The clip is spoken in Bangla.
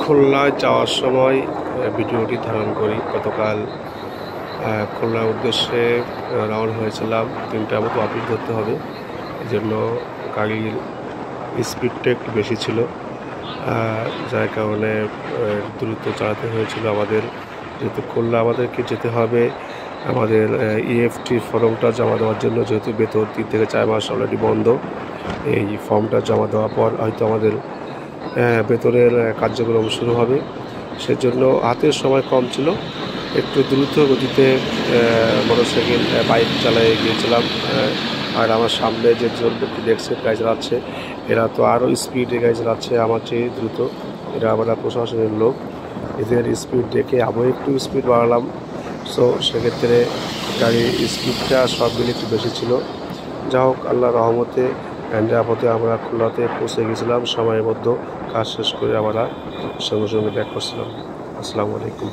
খুলনায় যাওয়ার সময় ভিডিওটি ধারণ করি। গতকাল খুলনার উদ্দেশ্যে রওনা হয়েছিলাম। 3টার মতো অফিস ধরতে হবে, এই জন্য গাড়ির স্পিডটা একটু বেশি ছিল, যার কারণে দ্রুত চালাতে হয়েছিল আমাদের। যেহেতু খুলনা আমাদেরকে যেতে হবে আমাদের EFT ফর্মটা জমা দেওয়ার জন্য, যেহেতু বেতন 3 থেকে 4 মাস অলরেডি বন্ধ। এই ফর্মটা জমা দেওয়ার পর হয়তো আমাদের বেতনের কার্যক্রম শুরু হবে। সেজন্য হাতের সময় কম ছিল, একটু দ্রুত গতিতে মোটরসাইকেল বাইক চালিয়ে গিয়েছিলাম। আর আমার সামনে যে জন ব্যক্তি দেখছে গাড়ি চালাচ্ছে, এরা তো আরও স্পিডে গাড়ি চালাচ্ছে আমার চেয়ে দ্রুত। এরা আমরা প্রশাসনের লোক, এদের স্পিড দেখে আমিও একটু স্পিড বাড়ালাম। সো সেক্ষেত্রে গাড়ির স্পিডটা সব মিলে একটু বেশি ছিল। যা হোক, আল্লাহর রহমতে নিরাপদে আমরা খুলনাতে পৌঁছে গেছিলাম। সময়ের মধ্যে কাজ শেষ করে আমরা সঙ্গে সঙ্গে ব্যাক করছিলাম। আসসালামু আলাইকুম।